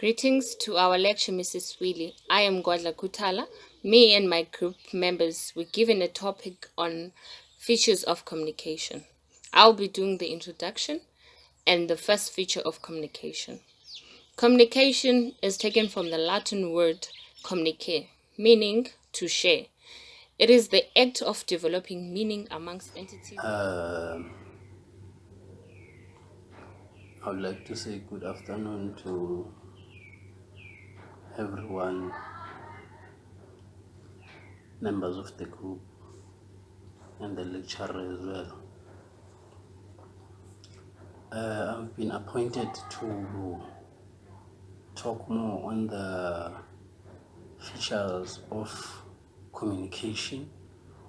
Greetings to our lecture, Mrs. Wheely. I am Godla Kutala. Me and my group members were given a topic on features of communication. I'll be doing the introduction and the first feature of communication. Communication is taken from the Latin word communicare, meaning to share. It is the act of developing meaning amongst entities. I would like to say good afternoon to everyone, members of the group, and the lecturer as well. I've been appointed to talk more on the features of communication,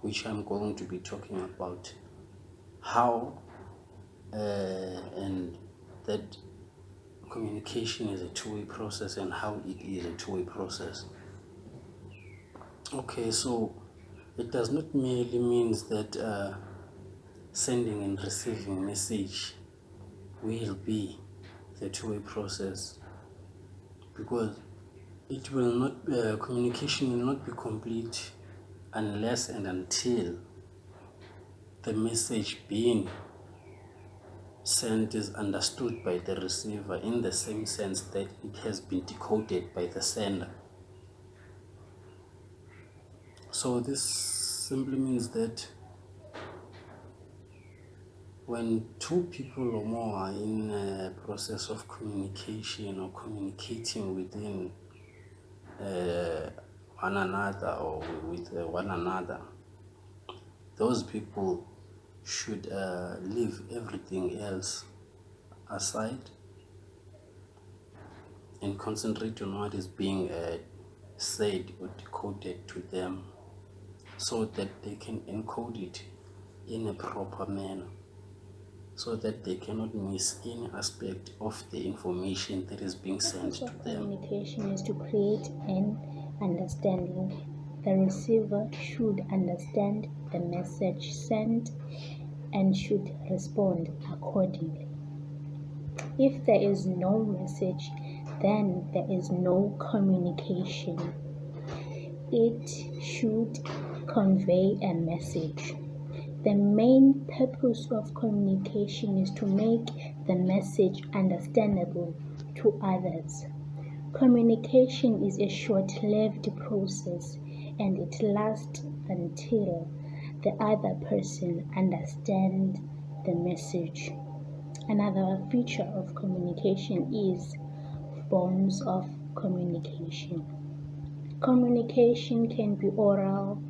which I'm going to be talking about how and that communication is a two-way process and how it is a two-way process. Okay, so it does not merely means that sending and receiving message will be the two-way process, because it will not communication will not be complete unless and until the message being sent is understood by the receiver in the same sense that it has been decoded by the sender. So this simply means that when two people or more are in a process of communication or communicating within one another or with one another, those people should leave everything else aside and concentrate on what is being said or decoded to them, so that they can encode it in a proper manner, so that they cannot miss any aspect of the information that is being sent to them. Communication is to create an understanding. The receiver should understand the message sent and should respond accordingly. If there is no message, then there is no communication. It should convey a message. The main purpose of communication is to make the message understandable to others. Communication is a short-lived process, and it lasts until the other person understands the message. Another feature of communication is forms of communication. Communication can be oral,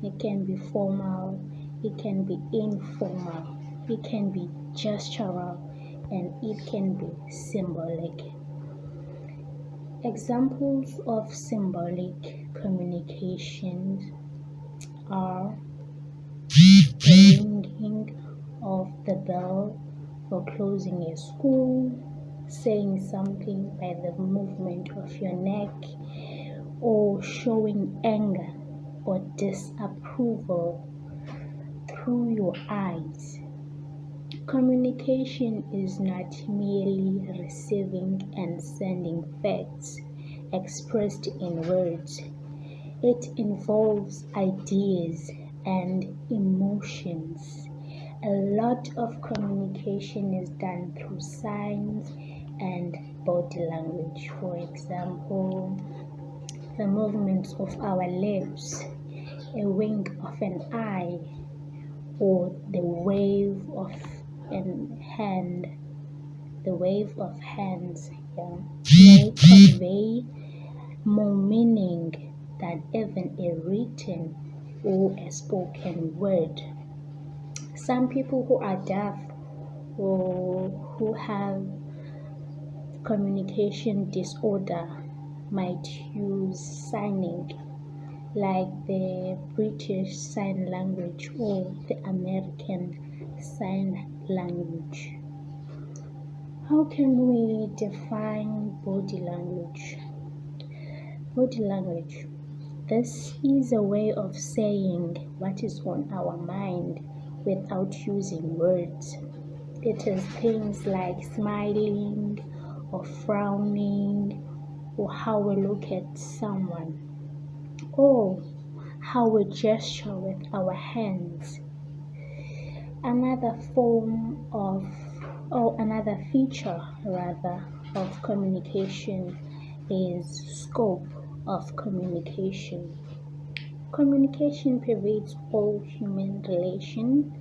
it can be formal, it can be informal, it can be gestural, and it can be symbolic. Examples of symbolic communications are the ringing of the bell for closing a school, saying something by the movement of your neck, or showing anger or disapproval through your eyes. Communication is not merely receiving and sending facts expressed in words. It involves ideas and emotions. A lot of communication is done through signs and body language. For example, the movements of our lips, a wink of an eye, or the wave of hands may convey more meaning than even a written or a spoken word. Some people who are deaf or who have communication disorder might use signing, like the British Sign Language or the American Sign Language. How can we define body language? Body language. This is a way of saying what is on our mind without using words. It is things like smiling or frowning or how we look at someone, or how we gesture with our hands. Another form of, or another feature rather, of communication is scope of communication. Communication pervades all human relations.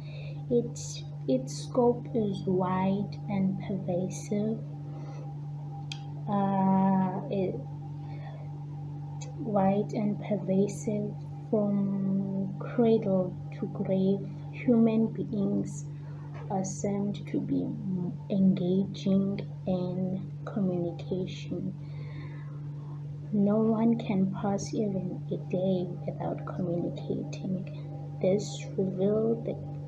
Its scope is wide and pervasive. It, wide and pervasive from cradle to grave. Human beings are seemed to be engaging in communication. No one can pass even a day without communicating. This reveals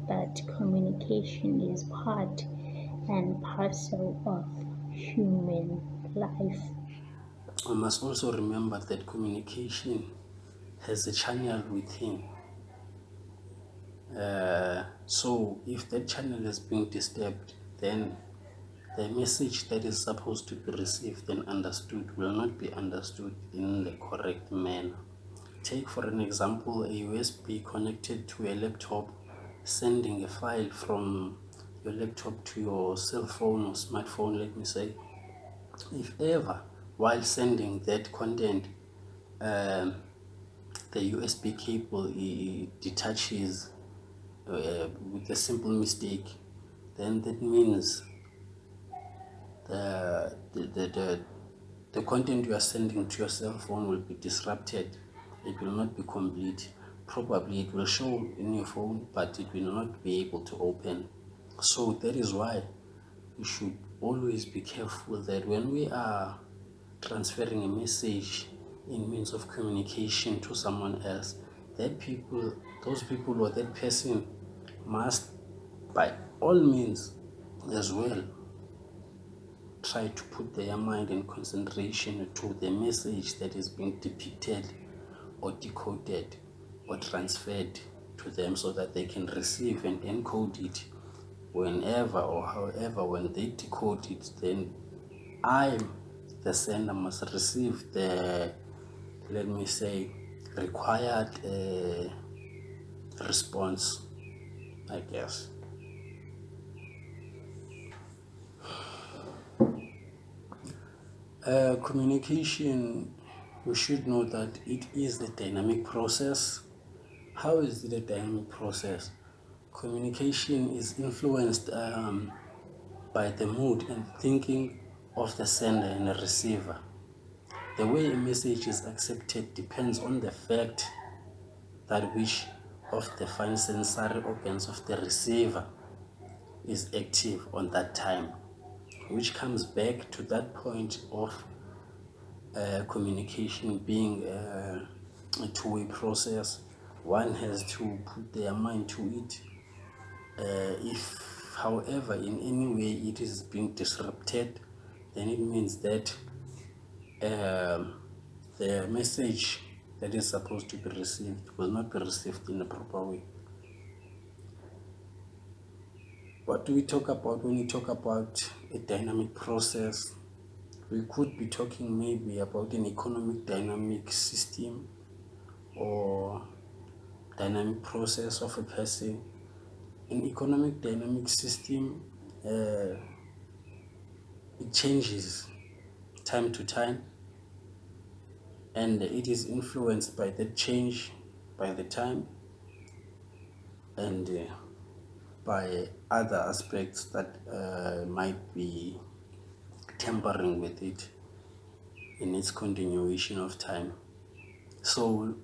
that communication is part and parcel of human life. We must also remember that communication has a channel within. So if that channel is being disturbed, then the message that is supposed to be received and understood will not be understood in the correct manner. Take for an example a USB connected to a laptop, sending a file from your laptop to your cell phone or smartphone, let me say. If ever while sending that content, the USB cable detaches with a simple mistake, then that means the content you are sending to your cell phone will be disrupted. It will not be complete. Probably it will show in your phone, but it will not be able to open. So that is why we should always be careful that when we are transferring a message in means of communication to someone else, those people or that person must by all means as well try to put their mind and concentration to the message that is being depicted or decoded or transferred to them, so that they can receive and encode it whenever or however. When they decode it, then I, the sender, must receive the, let me say, required response, I guess. Communication, we should know that it is a dynamic process. How is it a dynamic process? Communication is influenced by the mood and thinking of the sender and the receiver. The way a message is accepted depends on the fact that which of the fine sensory organs of the receiver is active on that time, which comes back to that point of communication being a two-way process. One has to put their mind to it. If, however, in any way it is being disrupted, then it means that the message that is supposed to be received will not be received in a proper way. What do we talk about when we talk about a dynamic process? We could be talking maybe about an economic dynamic system or dynamic process of a person. An economic dynamic system, it changes time to time, and it is influenced by the change, by the time, and by other aspects that might be tampering with it in its continuation of time. So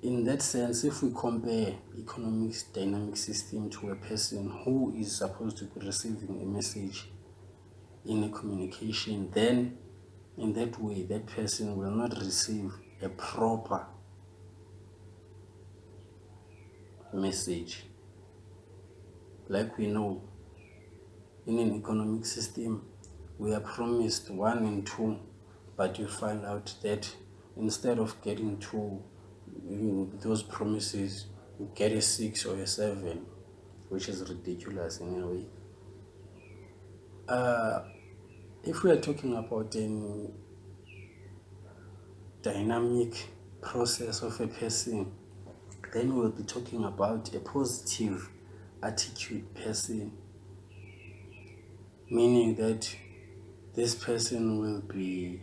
in that sense, if we compare economic dynamic system to a person who is supposed to be receiving a message in a communication, then in that way that person will not receive a proper message. Like we know, in an economic system we are promised 1 and 2, but you find out that instead of getting 2, those promises, you get a 6 or a 7, which is ridiculous in a way. If we are talking about an dynamic process of a person, then we'll be talking about a positive attitude person, meaning that this person will be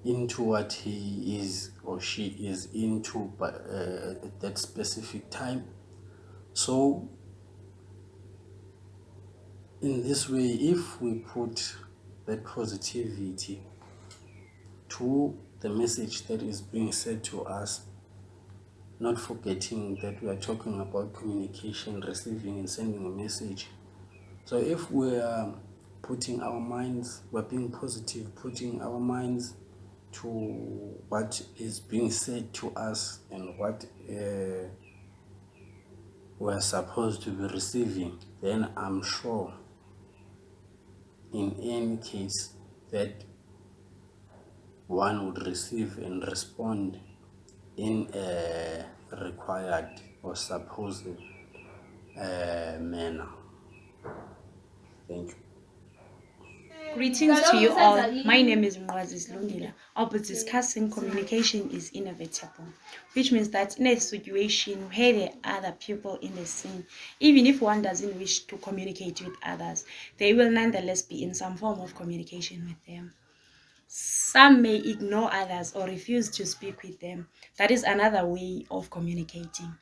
into what he is or she is into at that specific time. So in this way, if we put that positivity to the message that is being said to us, not forgetting that we are talking about communication, receiving and sending a message. So if we are putting our minds, we're being positive, putting our minds to what is being said to us and what we're supposed to be receiving, then I'm sure in any case that one would receive and respond in a required or supposed manner. Thank you. Greetings to you all. My name is Mwazis Lungila. I'll be discussing communication is inevitable, which means that in a situation where there are other people in the scene, even if one doesn't wish to communicate with others, they will nonetheless be in some form of communication with them. Some may ignore others or refuse to speak with them. That is another way of communicating.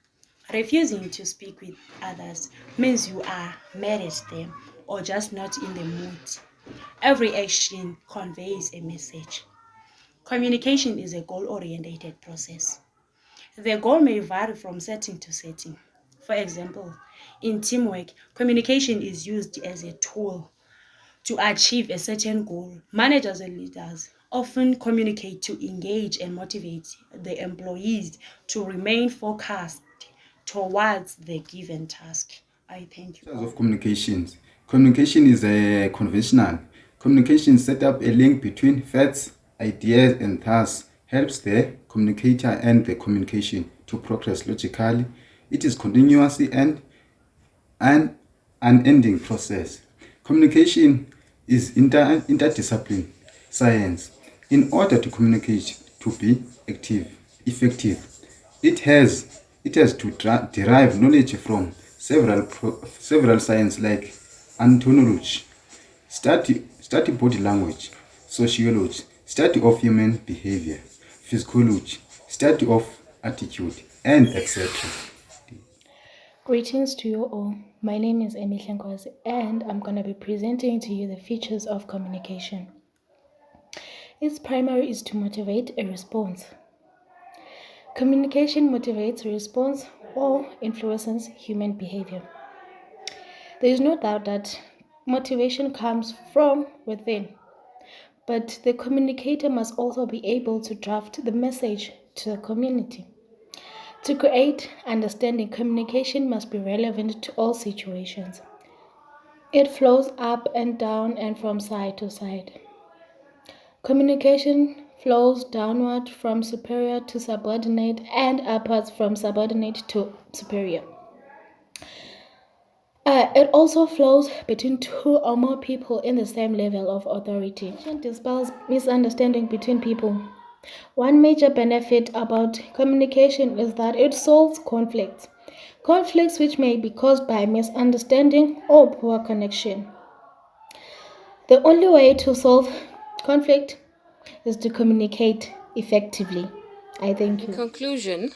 Refusing to speak with others means you are mad at them or just not in the mood. Every action conveys a message. Communication is a goal-oriented process. The goal may vary from setting to setting. For example, in teamwork, communication is used as a tool to achieve a certain goal. Managers and leaders often communicate to engage and motivate the employees to remain focused towards the given task. I thank you. Of communications. Communication is a conventional. Communication set up a link between facts, ideas, and thus helps the communicator and the communication to progress logically. It is continuously and an unending process. Communication is interdisciplinary science. In order to communicate to be effective, it has to derive knowledge from several sciences like anthropology, study body language, sociology, study of human behavior, physiology, study of attitude, and etc. Greetings to you all. My name is Emihle Nkwazi and I'm going to be presenting to you the features of communication. Its primary is to motivate a response. Communication motivates a response or influences human behavior. There is no doubt that motivation comes from within, but the communicator must also be able to draft the message to the community. To create understanding, communication must be relevant to all situations. It flows up and down and from side to side. Communication flows downward from superior to subordinate and upwards from subordinate to superior. It also flows between two or more people in the same level of authority. It dispels misunderstanding between people. One major benefit about communication is that it solves conflicts. Conflicts which may be caused by misunderstanding or poor connection. The only way to solve conflict is to communicate effectively. I thank you. In conclusion,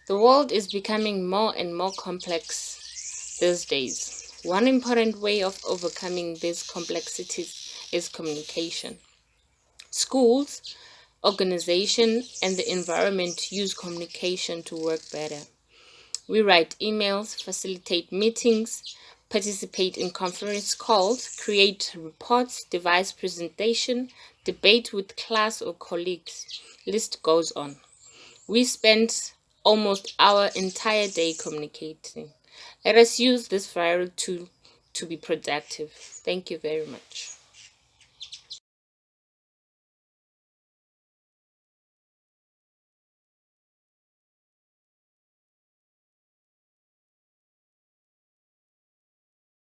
the world is becoming more and more complex these days. One important way of overcoming these complexities is communication. Schools, organization, and the environment use communication to work better. We write emails, facilitate meetings, participate in conference calls, create reports, devise presentation, debate with class or colleagues. List goes on. We spend almost our entire day communicating. Let us use this viral tool to be productive. Thank you very much.